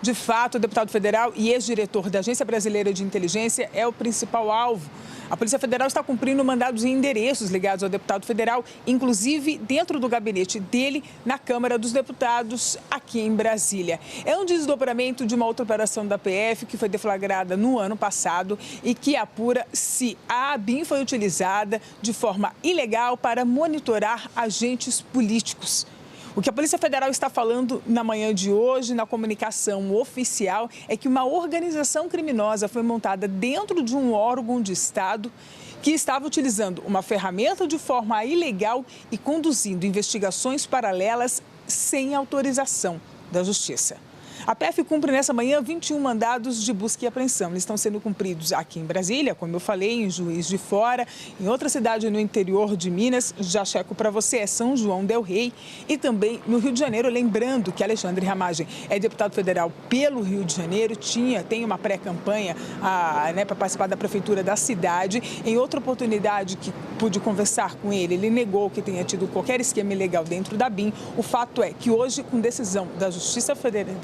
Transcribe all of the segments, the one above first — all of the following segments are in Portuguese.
De fato, o deputado federal e ex-diretor da Agência Brasileira de Inteligência é o principal alvo. A Polícia Federal está cumprindo mandados em endereços ligados ao deputado federal, inclusive dentro do gabinete dele, na Câmara dos Deputados, aqui em Brasília. É um desdobramento de uma outra operação da PF que foi deflagrada no ano passado e que apura se a ABIN foi utilizada de forma ilegal para monitorar agentes políticos. O que a Polícia Federal está falando na manhã de hoje, na comunicação oficial, é que uma organização criminosa foi montada dentro de um órgão de Estado que estava utilizando uma ferramenta de forma ilegal e conduzindo investigações paralelas sem autorização da Justiça. A PF cumpre nessa manhã 21 mandados de busca e apreensão. Eles estão sendo cumpridos aqui em Brasília, como eu falei, em Juiz de Fora, em outra cidade no interior de Minas, já checo para você, é São João del Rei, e também no Rio de Janeiro. Lembrando que Alexandre Ramagem é deputado federal pelo Rio de Janeiro, tem uma pré-campanha para participar da prefeitura da cidade. Em outra oportunidade que pude conversar com ele, ele negou que tenha tido qualquer esquema ilegal dentro da ABIN. O fato é que hoje, com decisão da Justiça Federal,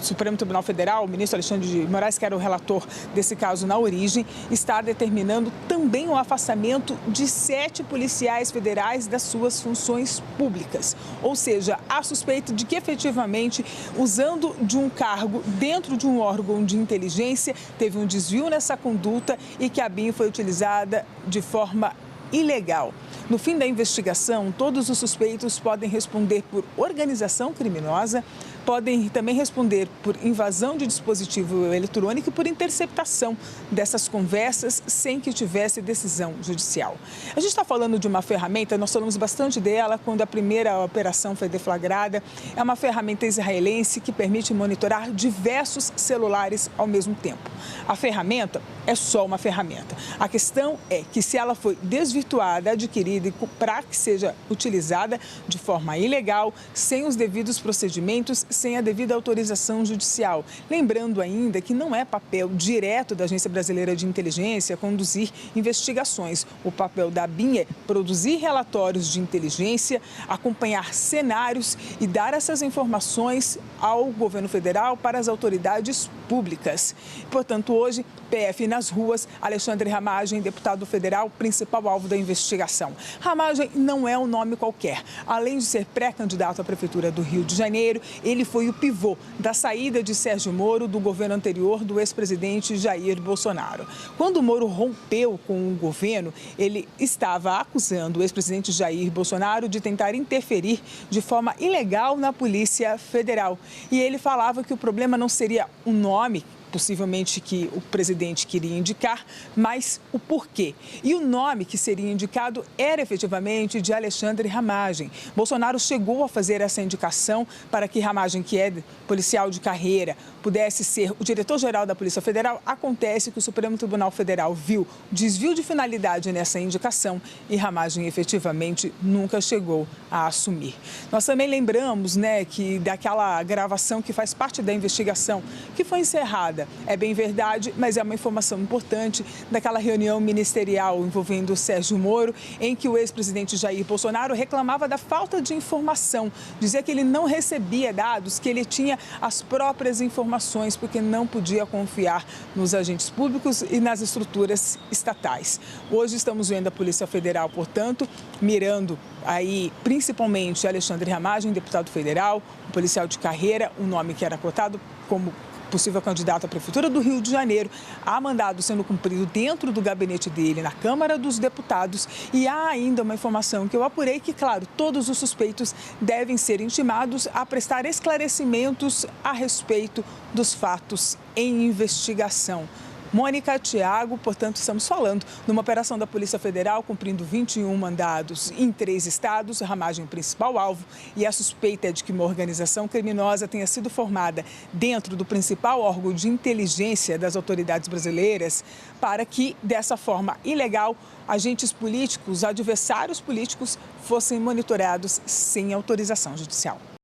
Supremo Tribunal Federal, o ministro Alexandre de Moraes, que era o relator desse caso na origem, está determinando também o afastamento de 7 policiais federais das suas funções públicas. Ou seja, há suspeita de que efetivamente, usando de um cargo dentro de um órgão de inteligência, teve um desvio nessa conduta e que a ABIN foi utilizada de forma ilegal. No fim da investigação, todos os suspeitos podem responder por organização criminosa, podem também responder por invasão de dispositivo eletrônico e por interceptação dessas conversas sem que tivesse decisão judicial. A gente está falando de uma ferramenta, nós falamos bastante dela quando a primeira operação foi deflagrada. É uma ferramenta israelense que permite monitorar diversos celulares ao mesmo tempo. A ferramenta é só uma ferramenta. A questão é que se ela foi desvirtuada, adquirida para que seja utilizada de forma ilegal, sem os devidos procedimentos, sem a devida autorização judicial. Lembrando ainda que não é papel direto da Agência Brasileira de Inteligência conduzir investigações. O papel da ABIN é produzir relatórios de inteligência, acompanhar cenários e dar essas informações ao governo federal para as autoridades públicas. Portanto, hoje, PF nas ruas, Alexandre Ramagem, deputado federal, principal alvo da investigação. Ramagem não é um nome qualquer. Além de ser pré-candidato à Prefeitura do Rio de Janeiro, ele foi o pivô da saída de Sérgio Moro do governo anterior do ex-presidente Jair Bolsonaro. Quando o Moro rompeu com o governo, ele estava acusando o ex-presidente Jair Bolsonaro de tentar interferir de forma ilegal na Polícia Federal. E ele falava que o problema não seria o nome, possivelmente que o presidente queria indicar, mas o porquê. E o nome que seria indicado era efetivamente de Alexandre Ramagem. Bolsonaro chegou a fazer essa indicação para que Ramagem, que é policial de carreira, pudesse ser o diretor-geral da Polícia Federal. Acontece que o Supremo Tribunal Federal viu desvio de finalidade nessa indicação e Ramagem efetivamente nunca chegou a assumir. Nós também lembramos, que daquela gravação que faz parte da investigação, que foi encerrada. É bem verdade, mas é uma informação importante daquela reunião ministerial envolvendo o Sérgio Moro, em que o ex-presidente Jair Bolsonaro reclamava da falta de informação, dizia que ele não recebia dados, que ele tinha as próprias informações, porque não podia confiar nos agentes públicos e nas estruturas estatais. Hoje estamos vendo a Polícia Federal, portanto, mirando aí principalmente Alexandre Ramagem, deputado federal, um policial de carreira, um nome que era cotado como possível candidato à Prefeitura do Rio de Janeiro. Há mandado sendo cumprido dentro do gabinete dele, na Câmara dos Deputados. E há ainda uma informação que eu apurei que, claro, todos os suspeitos devem ser intimados a prestar esclarecimentos a respeito dos fatos em investigação. Mônica, Tiago, portanto, estamos falando numa operação da Polícia Federal cumprindo 21 mandados em 3 estados, Ramagem principal alvo, e a suspeita é de que uma organização criminosa tenha sido formada dentro do principal órgão de inteligência das autoridades brasileiras para que, dessa forma ilegal, agentes políticos, adversários políticos, fossem monitorados sem autorização judicial.